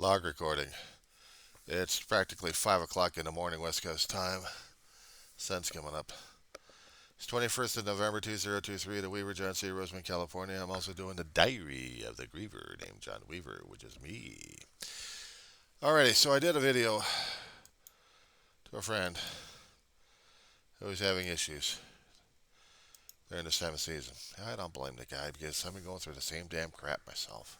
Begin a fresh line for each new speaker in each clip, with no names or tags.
Log recording. It's practically 5 o'clock in the morning, West Coast time. Sun's coming up. It's 21st of November 2023 at Weaver, John C. Roseman, California. I'm also doing the diary of the griever named John Weaver, which is me. Alrighty, so I did a video to a friend who was having issues during this time of season. I don't blame the guy because I've been going through the same damn crap myself.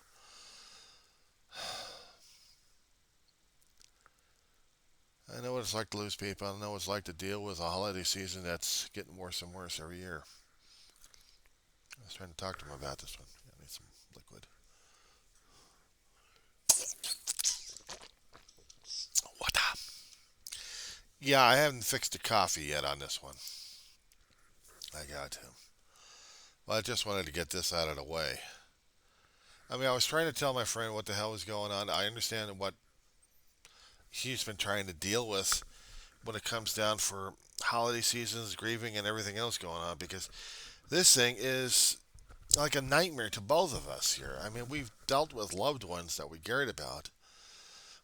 I know what it's like to lose people. I know what it's like to deal with a holiday season that's getting worse and worse every year. I was trying to talk to him about this one. I need some liquid. What up? Yeah, I haven't fixed the coffee yet on this one. I got to. Well, I just wanted to get this out of the way. I mean, I was trying to tell my friend what the hell was going on. I understand what he's been trying to deal with when it comes down for holiday seasons, grieving, and everything else going on because this thing is like a nightmare to both of us here. I mean, we've dealt with loved ones that we cared about.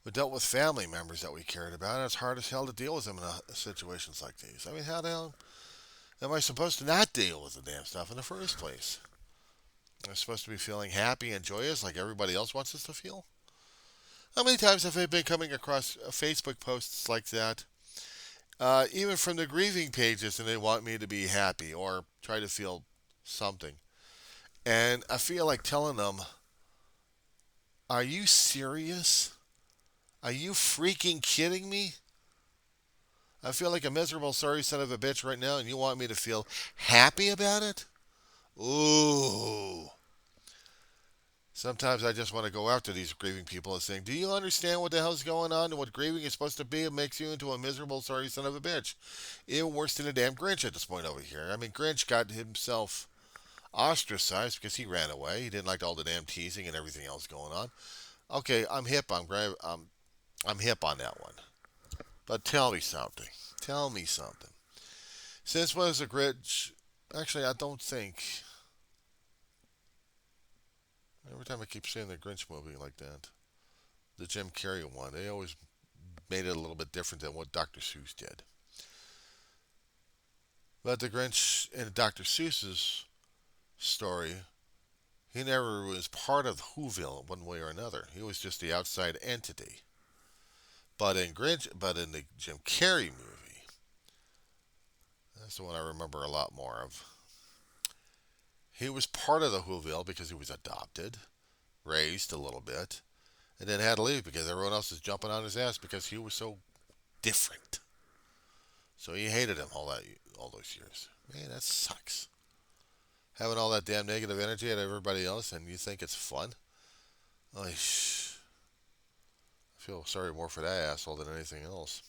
We dealt with family members that we cared about, and it's hard as hell to deal with them in situations like these. I mean, how the hell am I supposed to not deal with the damn stuff in the first place? I'm supposed to be feeling happy and joyous like everybody else wants us to feel? How many times have I been coming across Facebook posts like that? Even from the grieving pages, and they want me to be happy or try to feel something. And I feel like telling them, are you serious? Are you freaking kidding me? I feel like a miserable, sorry son of a bitch right now, and you want me to feel happy about it? Ooh. Sometimes I just want to go after these grieving people and saying, do you understand what the hell's going on and what grieving is supposed to be? It makes you into a miserable, sorry son of a bitch. Even worse than a damn Grinch at this point over here. I mean, Grinch got himself ostracized because he ran away. He didn't like all the damn teasing and everything else going on. Okay, I'm hip. I'm hip on that one. But tell me something. Tell me something. Since when is a Grinch? Actually, I don't think. Every time I keep saying the Grinch movie like that, the Jim Carrey one, they always made it a little bit different than what Dr. Seuss did. But the Grinch in Dr. Seuss's story, he never was part of Whoville one way or another. He was just the outside entity. But in the Jim Carrey movie, that's the one I remember a lot more of. He was part of the Whoville because he was adopted, raised a little bit, and then had to leave because everyone else was jumping on his ass because he was so different. So he hated him all those years. Man, that sucks. Having all that damn negative energy at everybody else, and you think it's fun? I feel sorry more for that asshole than anything else.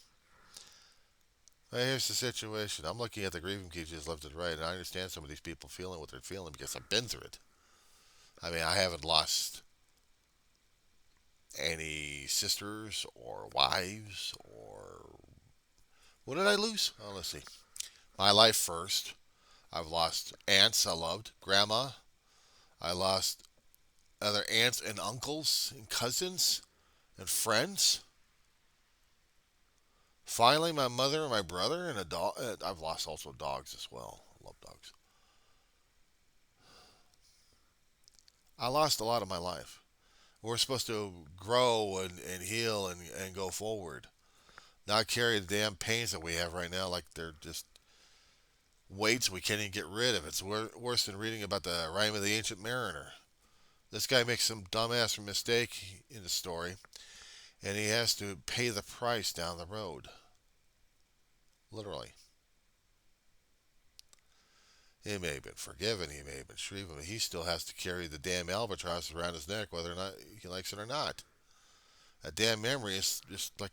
Hey, here's the situation. I'm looking at the grieving pages left and right, and I understand some of these people feeling what they're feeling because I've been through it. I mean, I haven't lost any sisters or wives or what did I lose? Oh, let's see. My life first. I've lost aunts I loved, grandma. I lost other aunts and uncles and cousins and friends. Finally, my mother and my brother and a dog. I've lost also dogs as well. I love dogs. I lost a lot of my life. We're supposed to grow and heal and go forward, not carry the damn pains that we have right now like they're just weights we can't even get rid of. It's worse than reading about the rhyme of the ancient mariner. This guy makes some dumbass mistake in the story, and he has to pay the price down the road. Literally. He may have been forgiven, he may have been shriven, but he still has to carry the damn albatross around his neck whether or not he likes it or not. A damn memory is just like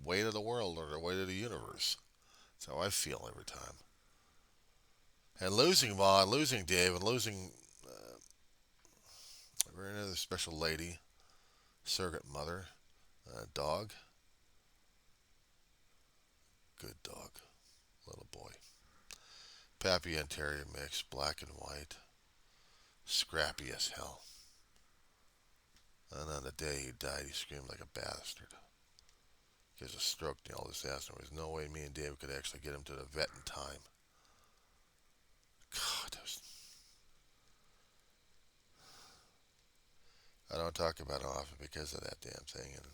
weight of the world or the weight of the universe. That's how I feel every time. And losing Vaughn, losing Dave, and losing another special lady, surrogate mother, dog, good dog, little boy. Pappy and Terrier mix, black and white, scrappy as hell. And on the day he died, he screamed like a bastard. He has a stroke nailed his ass. There was no way me and Dave could actually get him to the vet in time. God, I don't talk about it often because of that damn thing. And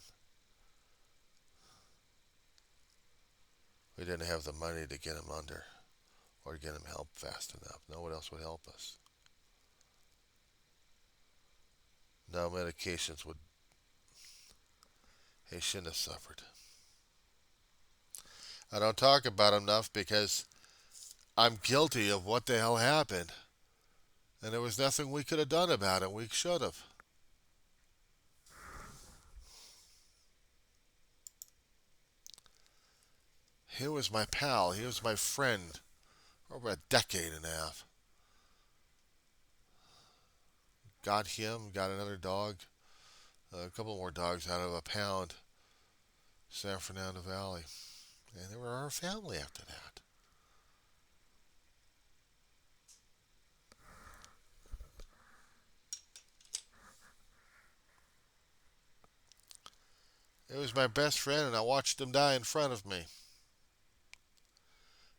we didn't have the money to get him under or get him help fast enough. No one else would help us. No medications would. He shouldn't have suffered. I don't talk about him enough because I'm guilty of what the hell happened. And there was nothing we could have done about it. We should have. He was my pal. He was my friend for over a decade and a half. Got him, got another dog, a couple more dogs out of a pound, San Fernando Valley. And they were our family after that. It was my best friend, and I watched him die in front of me.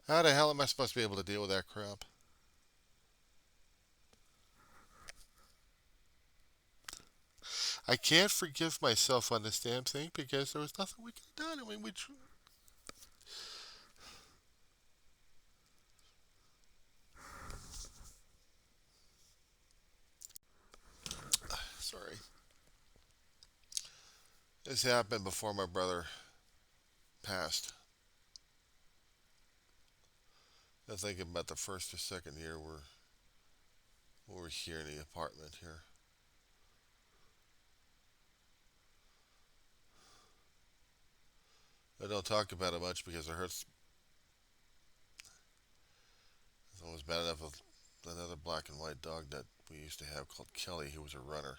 How the hell am I supposed to be able to deal with that crap? I can't forgive myself on this damn thing because there was nothing we could have done. I mean, sorry. This happened before my brother passed. I think about the first or second year we're here in the apartment here. I don't talk about it much because it hurts. It's almost bad enough with another black and white dog that we used to have called Kelly. He was a runner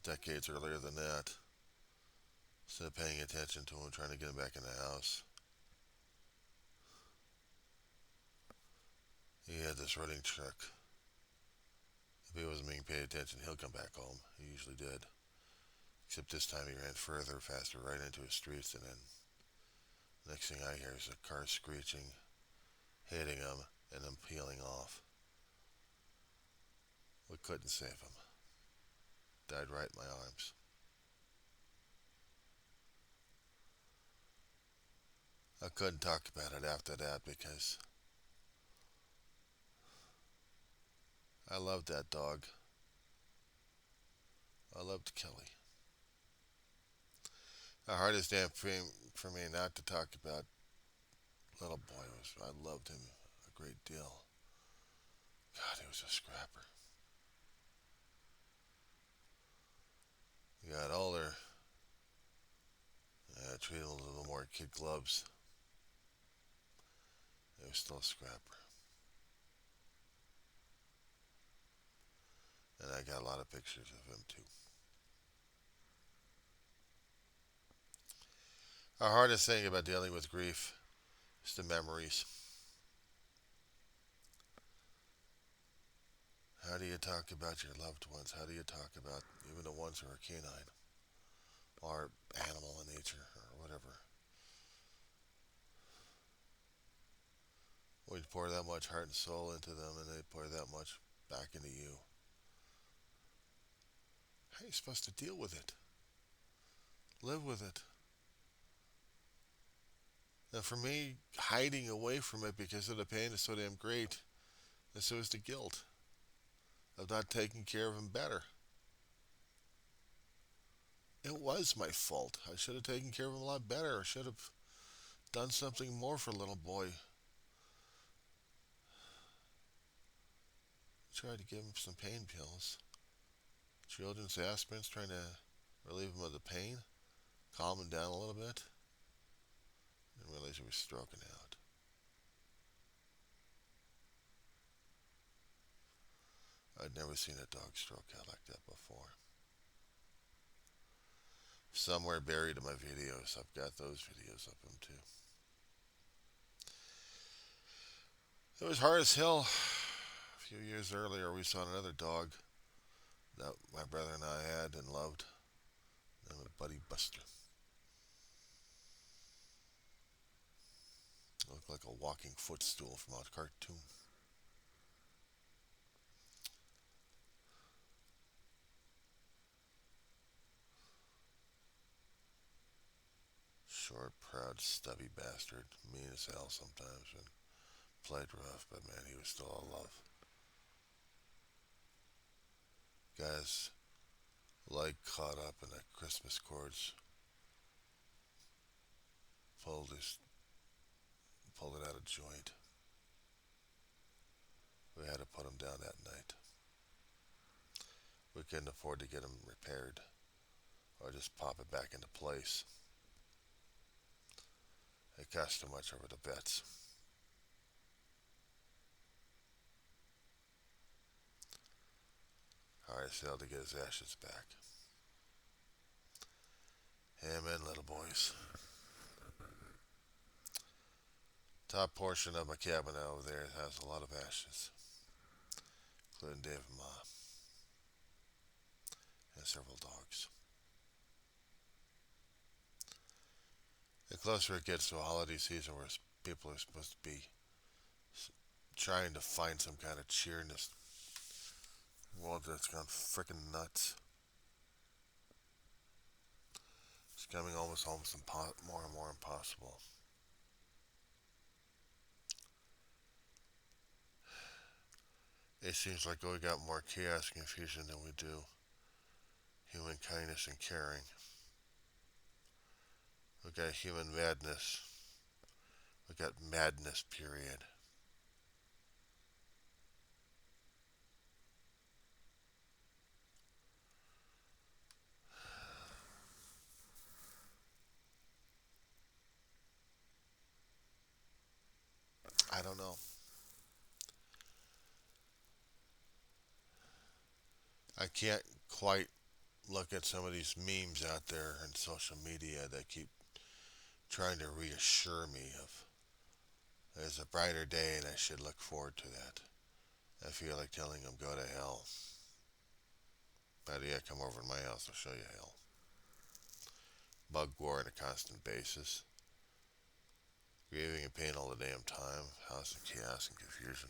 decades earlier than that. Instead of paying attention to him, trying to get him back in the house, he had this running trick. If he wasn't being paid attention, he'll come back home. He usually did. Except this time he ran further, faster, right into his streets, and then next thing I hear is a car screeching, hitting him, and then peeling off. We couldn't save him. Died right in my arms. I couldn't talk about it after that because I loved that dog. I loved Kelly. The hardest damn thing for me not to talk about little boy was I loved him a great deal. God, he was a scrapper. He got older. I treated him a little more kid gloves. He was still a scrapper. And I got a lot of pictures of him too. The hardest thing about dealing with grief is the memories. How do you talk about your loved ones? How do you talk about even the ones who are canine or animal in nature or whatever? We pour that much heart and soul into them and they pour that much back into you. How are you supposed to deal with it? Live with it. And for me, hiding away from it because of the pain is so damn great, and so is the guilt of not taking care of him better. It was my fault. I should have taken care of him a lot better. I should have done something more for little boy. Tried to give him some pain pills. Children's aspirins, trying to relieve him of the pain, calm him down a little bit. Didn't realize he was stroking out. I'd never seen a dog stroke out like that before. Somewhere buried in my videos, I've got those videos of him too. It was hard as hell. A few years earlier, we saw another dog that my brother and I had and loved. Named Buddy Buster. Looked like a walking footstool from a cartoon. Short, proud, stubby bastard. Mean as hell sometimes and played rough, but man, he was still all love. Guy's leg caught up in the Christmas cords. Pulled his pulled it out of joint. We had to put him down that night. We couldn't afford to get him repaired or just pop it back into place. It cost too much over the bets. Hard as hell to get his ashes back. Amen, little boys. Top portion of my cabin over there has a lot of ashes, including Dave and Ma, and several dogs. The closer it gets to a holiday season where people are supposed to be trying to find some kind of cheer in this world that's gone frickin' nuts, it's becoming almost more and more impossible. It seems like we got more chaos and confusion than we do human kindness and caring. We got human madness. We got madness, period. I don't know. I can't quite look at some of these memes out there on social media that keep trying to reassure me of there's a brighter day and I should look forward to that. I feel like telling them go to hell. But yeah, come over to my house, I'll show you hell. Bug war on a constant basis. Grieving and pain all the damn time. House of chaos and confusion.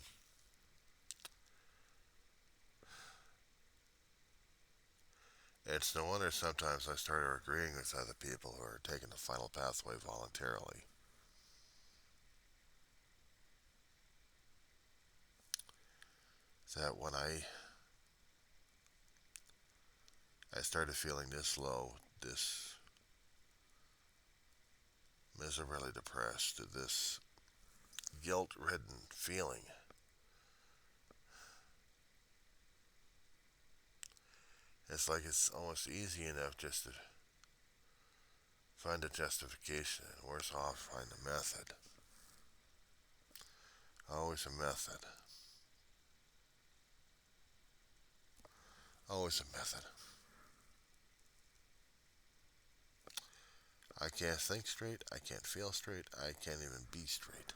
It's no wonder sometimes I started agreeing with other people who are taking the final pathway voluntarily. That when I started feeling this low, this miserably depressed, this guilt-ridden feeling, it's like it's almost easy enough just to find a justification, and worse off, find a method. Always a method. Always a method. I can't think straight, I can't feel straight, I can't even be straight.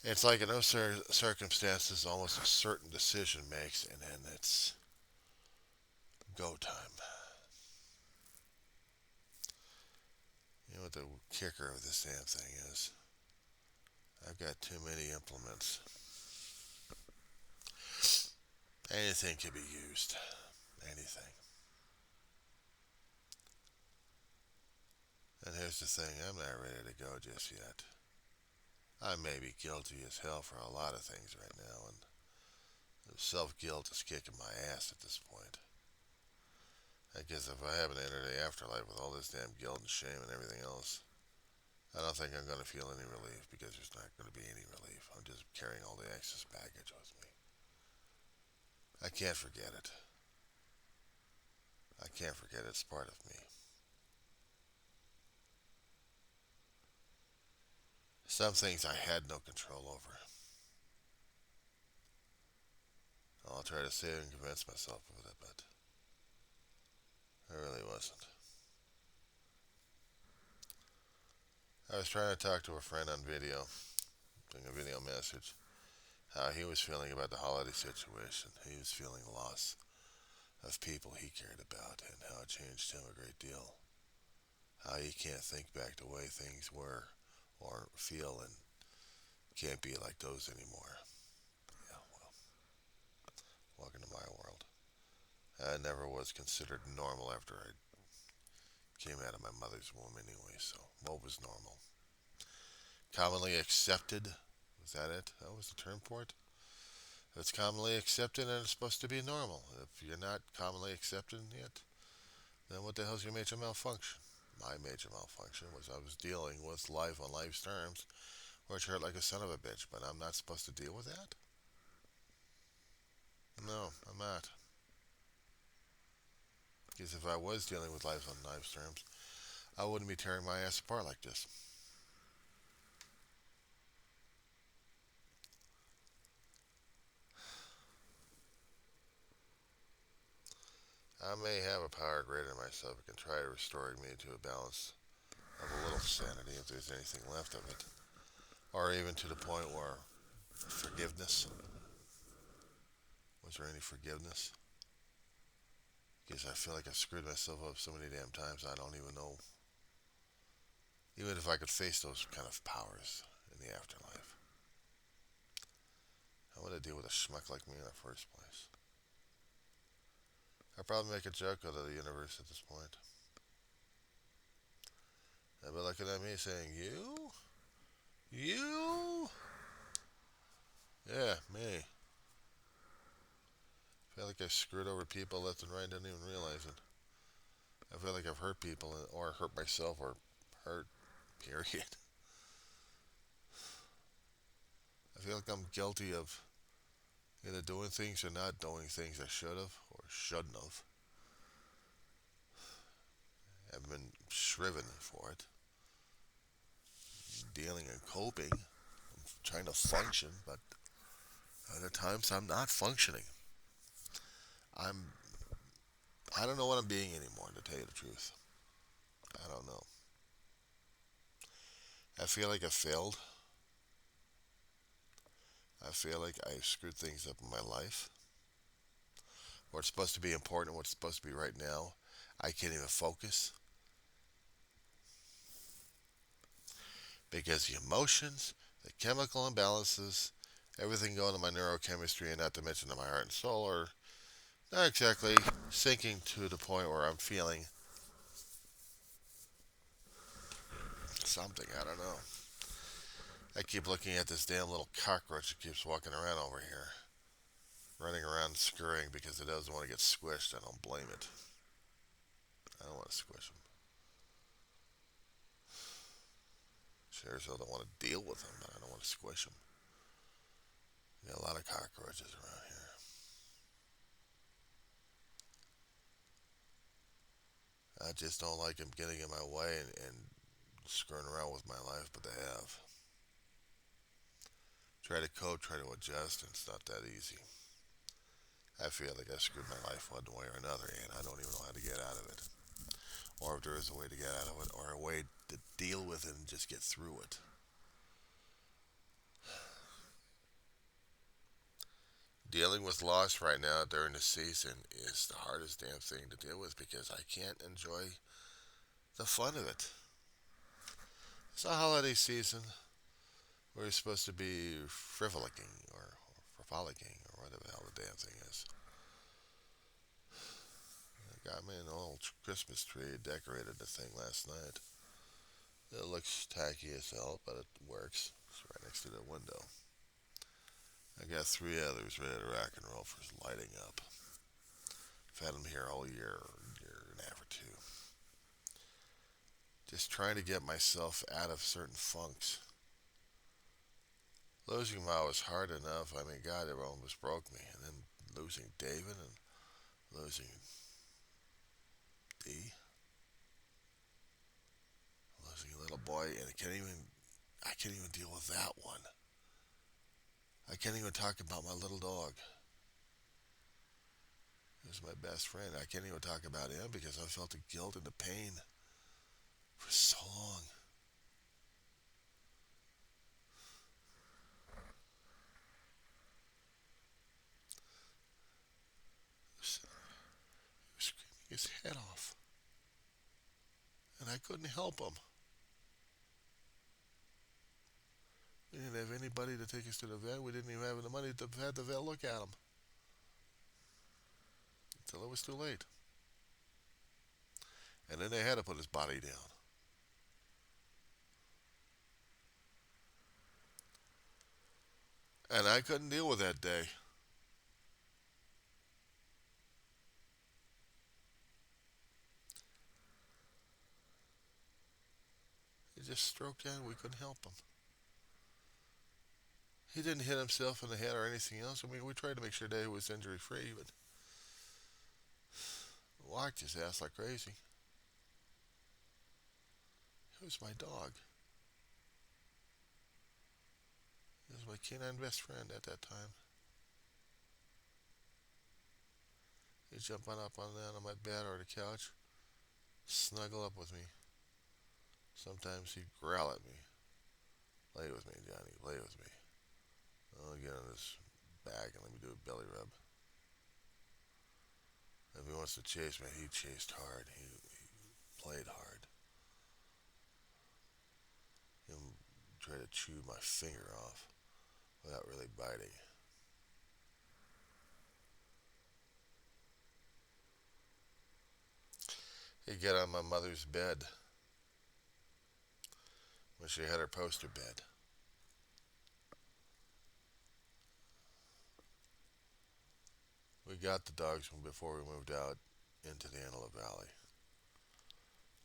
It's like in those circumstances, almost a certain decision makes, and then it's go time. You know what the kicker of this damn thing is? I've got too many implements. Anything can be used. Anything. And here's the thing, I'm not ready to go just yet. I may be guilty as hell for a lot of things right now, and self-guilt is kicking my ass at this point. I guess if I haven't entered the afterlife with all this damn guilt and shame and everything else, I don't think I'm going to feel any relief because there's not going to be any relief. I'm just carrying all the excess baggage with me. I can't forget it. I can't forget it's part of me. Some things I had no control over. I'll try to say it and convince myself of it, but I really wasn't. I was trying to talk to a friend on video, doing a video message, how he was feeling about the holiday situation. He was feeling loss of people he cared about and how it changed him a great deal. How he can't think back the way things were or feel and can't be like those anymore. Yeah, well, welcome to my world. I never was considered normal after I came out of my mother's womb anyway, so what was normal? Commonly accepted? Was that it? That was the term for it? If it's commonly accepted and it's supposed to be normal. If you're not commonly accepted yet, then what the hell's your major malfunction? My major malfunction was I was dealing with life on life's terms, which hurt like a son of a bitch, but I'm not supposed to deal with that? No, I'm not. Because if I was dealing with life on life's terms, I wouldn't be tearing my ass apart like this. I may have a power greater than myself that can try to restore me to a balance of a little sanity if there's anything left of it. Or even to the point where forgiveness. Was there any forgiveness? Because I feel like I screwed myself up so many damn times I don't even know. Even if I could face those kind of powers in the afterlife, how would I deal with a schmuck like me in the first place? I'd probably make a joke out of the universe at this point. They'd be looking at me saying, "You? You? Yeah, me." I feel like I screwed over people left and right and didn't even realize it. I feel like I've hurt people or hurt myself or hurt, period. I feel like I'm guilty of either doing things or not doing things I should have or shouldn't have. I've been shriven for it. Dealing and coping. I'm trying to function, but other times I'm not functioning. I'm I don't know what I'm being anymore, to tell you the truth. I don't know. I feel like I failed. I feel like I screwed things up in my life. What's supposed to be important, what's supposed to be right now, I can't even focus because the emotions, the chemical imbalances, everything going to my neurochemistry and not to mention to my heart and soul are not exactly sinking to the point where I'm feeling something. I don't know. I keep looking at this damn little cockroach that keeps walking around over here, running around scurrying because it doesn't want to get squished. I don't blame it. I don't want to squish him. Sure as hell don't want to deal with him, but I don't want to squish him. We got a lot of cockroaches around here. I just don't like him getting in my way and screwing around with my life, but they have. Try to cope, try to adjust, and it's not that easy. I feel like I screwed my life one way or another, and I don't even know how to get out of it. Or if there is a way to get out of it, or a way to deal with it and just get through it. Dealing with loss right now during the season is the hardest damn thing to deal with because I can't enjoy the fun of it. It's a holiday season where you're supposed to be frivolicking or frolicking or whatever the hell the damn thing is. I got me an old Christmas tree, decorated the thing last night. It looks tacky as hell, but it works. It's right next to the window. I got three others ready to rock and roll for lighting up. I've had them here all year and a half or two. Just trying to get myself out of certain funks. Losing Ma was hard enough. I mean, God, it almost broke me. And then losing David and losing Dee, losing a little boy, and I can't even deal with that one. I can't even talk about my little dog. He was my best friend. I can't even talk about him because I felt the guilt and the pain for so long. his head off. And I couldn't help him. We didn't have anybody to take us to the vet. We didn't even have the money to have the vet look at him. Until it was too late. And then they had to put his body down. And I couldn't deal with that day. He just stroked in. We couldn't help him. He didn't hit himself in the head or anything else. I mean, we tried to make sure that he was injury free, but walked his ass like crazy. He was my dog. He was my canine best friend at that time. He'd jump on up on down on my bed or the couch, snuggle up with me. Sometimes he'd growl at me. Play with me, Johnny, play with me. I'll get on his back and let me do a belly rub. If he wants to chase me, he chased hard. He played hard. He tried to chew my finger off without really biting. He'd get on my mother's bed when she had her poster bed. We got the dogs before we moved out into the Antelope Valley.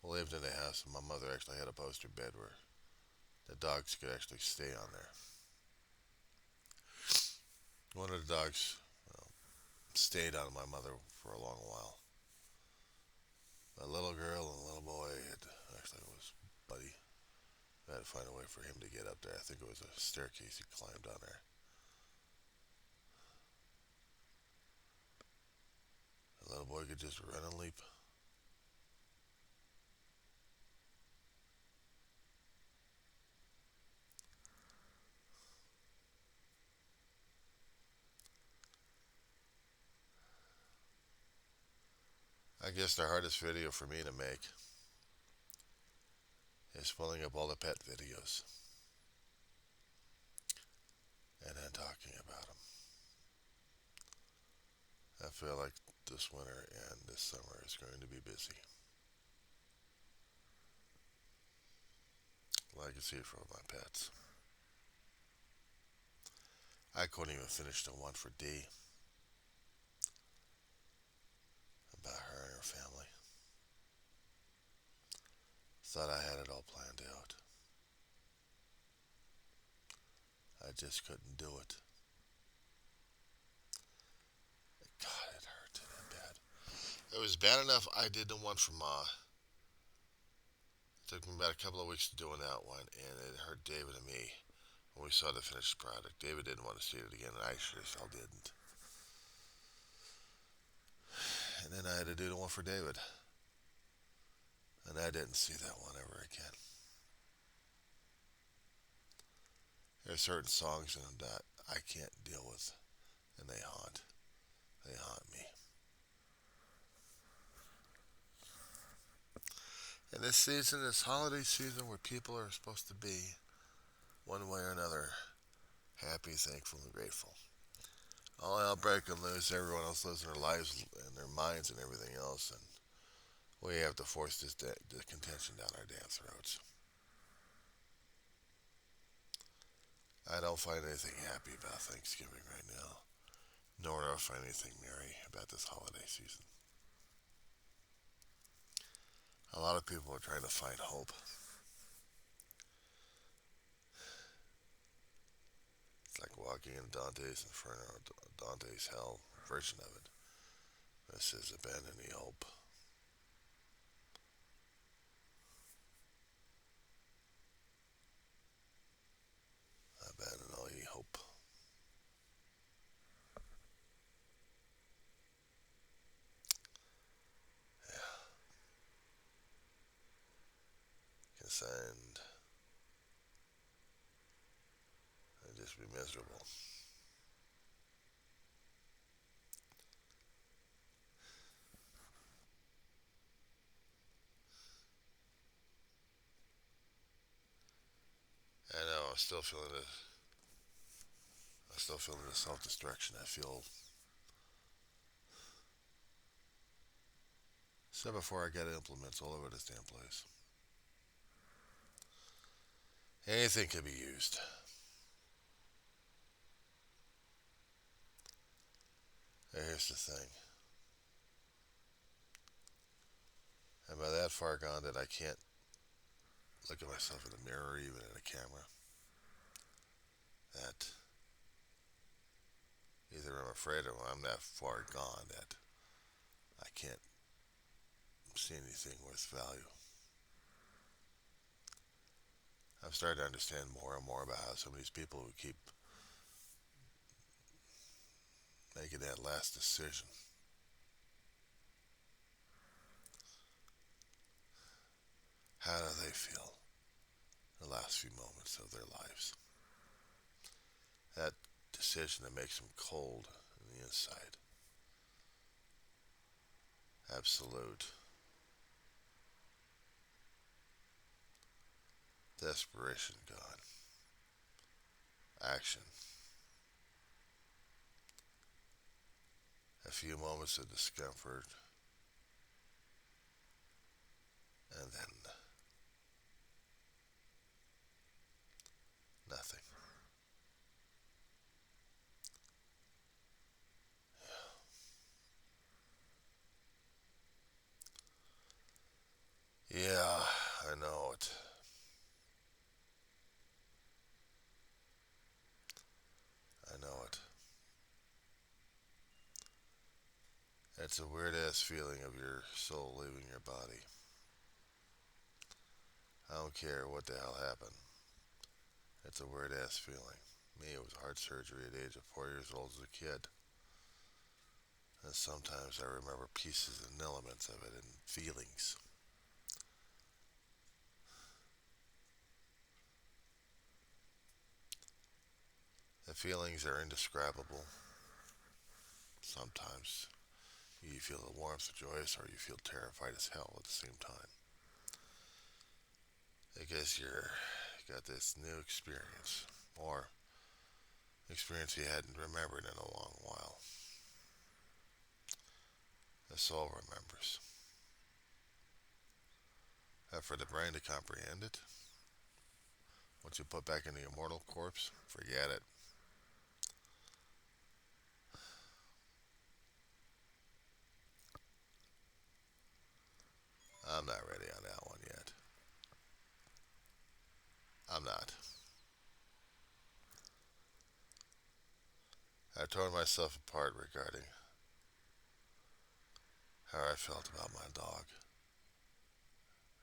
We lived in a house, and my mother actually had a poster bed where the dogs could actually stay on there. One of the dogs stayed on my mother for a long while. A little girl and a little boy, it actually was Buddy. I had to find a way for him to get up there. I think it was a staircase he climbed on there. The little boy could just run and leap. I guess the hardest video for me to make is pulling up all the pet videos and then talking about them. I feel like this winter and this summer is going to be busy. Well, I can see it from my pets. I couldn't even finish the one for D about her and her family. Thought I had it all planned out. I just couldn't do it. God, it hurt that bad. It was bad enough I did the one for Ma. It took me about a couple of weeks to doing that one, and it hurt David and me when we saw the finished product. David didn't want to see it again, and I sure as hell didn't. And then I had to do the one for David. And I didn't see that one ever again. There are certain songs in them that I can't deal with, and they haunt. They haunt me. And this season, this holiday season where people are supposed to be, one way or another, happy, thankful, and grateful. All hell breaking loose, everyone else lives their lives and their minds and everything else, and we have to force this contention down our damn throats. I don't find anything happy about Thanksgiving right now, nor do I find anything merry about this holiday season. A lot of people are trying to find hope. It's like walking in Dante's Inferno, Dante's Hell version of it. This is abandon any hope. Abandon all ye hope. Yeah. Consigned and just be miserable. I'm still feeling it. I'm still feeling the self-destruction. I feel. Said before, I got implements all over this damn place. Anything can be used. And here's the thing. Am I that far gone that I can't look at myself in the mirror, even in a camera? That either I'm afraid or I'm that far gone that I can't see anything worth value. I'm starting to understand more and more about how some of these people who keep making that last decision, how do they feel the last few moments of their lives? That decision that makes them cold on the inside. Absolute desperation gone. Action. A few moments of discomfort, and then nothing. Yeah, I know it. I know it. It's a weird ass feeling of your soul leaving your body. I don't care what the hell happened. It's a weird ass feeling. Me, it was heart surgery at the age of 4 years old as a kid. And sometimes I remember pieces and elements of it and feelings. The feelings are indescribable. Sometimes you feel the warmth of joyous or you feel terrified as hell at the same time. Because you're got this new experience or experience you hadn't remembered in a long while. The soul remembers. For the brain to comprehend it, once you put back into your mortal corpse, forget it. I'm not ready on that one yet. I'm not. I tore myself apart regarding how I felt about my dog,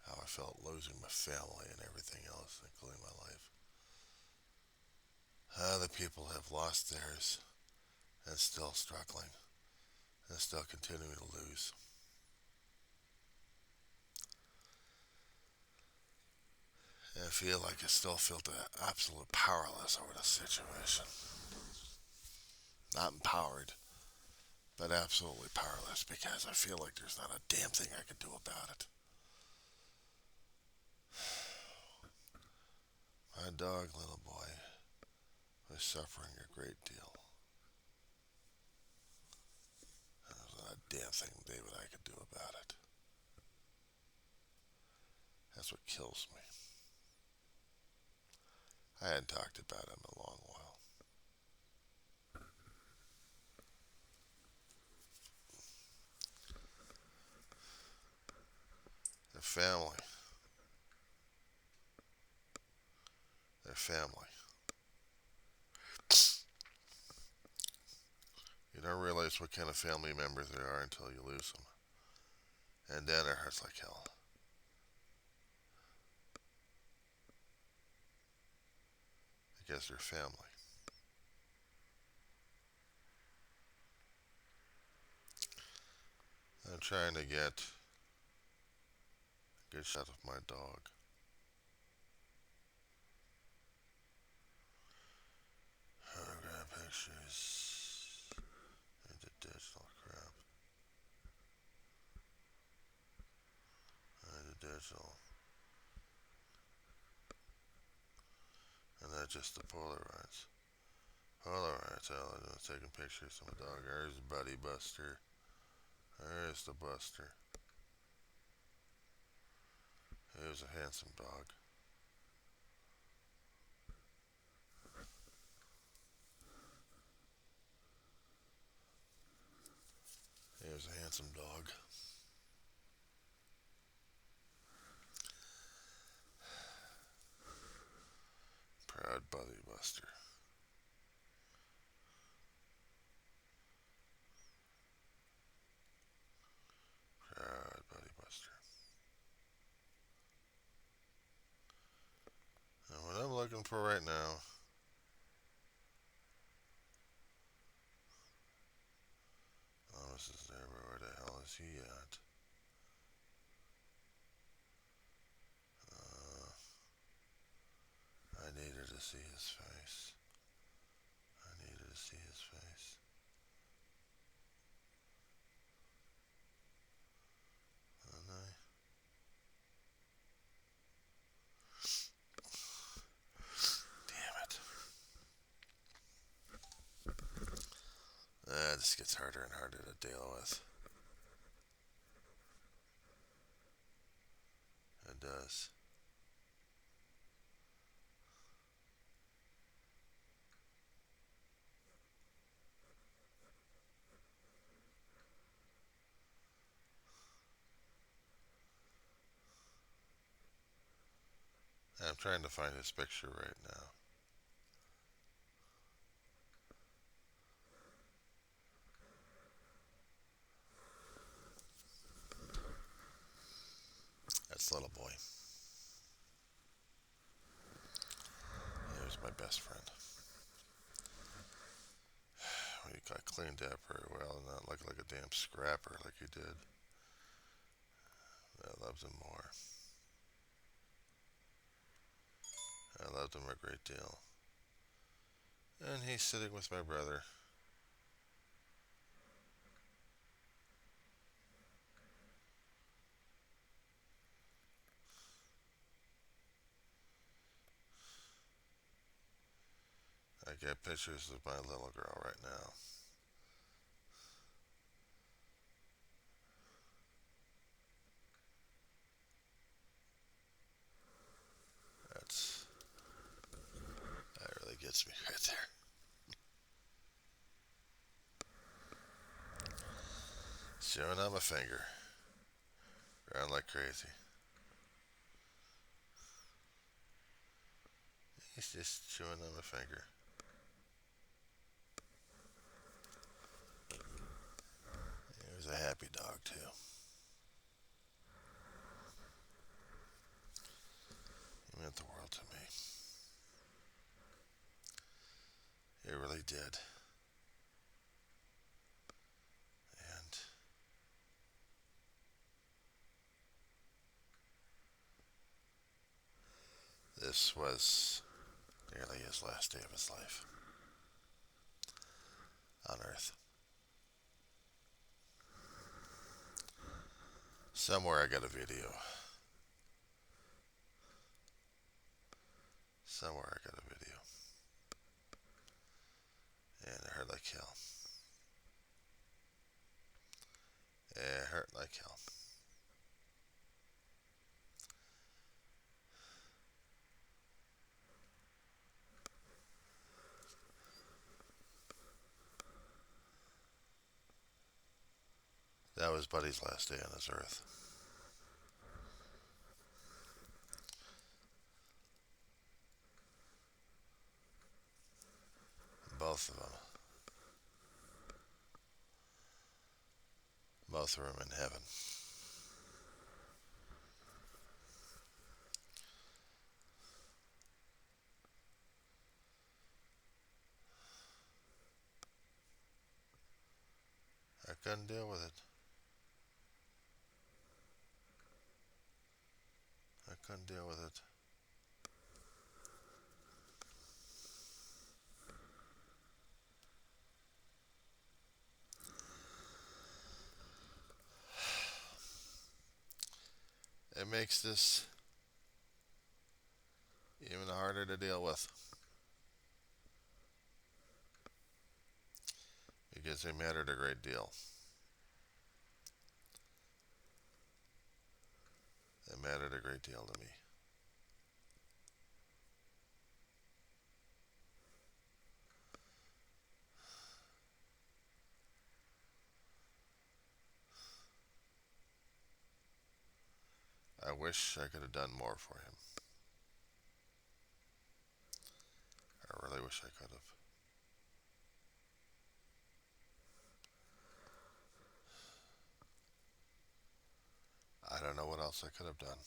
how I felt losing my family and everything else, including my life. Other people have lost theirs and still struggling and still continuing to lose. And I feel like I still feel absolute powerless over the situation. Not empowered, but absolutely powerless because I feel like there's not a damn thing I can do about it. My dog, little boy, was suffering a great deal. And there's not a damn thing, David, I could do about it. That's what kills me. I hadn't talked about it in a long while. Their family. Their family. You don't realize what kind of family members they are until you lose them. And then it hurts like hell. Because they're family. I'm trying to get a good shot of my dog. Photograph pictures. Into digital crap. Into digital. And then just the Polaroids. Polaroids. Oh, I'm taking pictures of my dog. There's Buddy Buster. There's the Buster. He was a handsome dog. He was a handsome dog. Proud Buddy Buster. Proud Buddy Buster. And what I'm looking for right now, Thomas is there, but where the hell is he at? I needed to see his face. I needed to see his face. And damn it. This gets harder and harder to deal with. It does. I'm trying to find his picture right now. That's little boy. He was my best friend. He got cleaned up very well and not look like a damn scrapper like he did. I loved him more. I loved him a great deal. And he's sitting with my brother. I get pictures of my little girl right now. That really gets me right there. Chewing on my finger. Around like crazy. He's just chewing on my finger. He was a happy dog too. He meant the world to me. It really did. And this was nearly his last day of his life on Earth. Somewhere I got a video. Somewhere I got a video. And it hurt like hell. It hurt like hell. That was Buddy's last day on this earth. Both of them. Both of them in heaven. I couldn't deal with it. I couldn't deal with it. It makes this even harder to deal with. because they mattered a great deal. They mattered a great deal to me. I wish I could have done more for him. I really wish I could have. I don't know what else I could have done.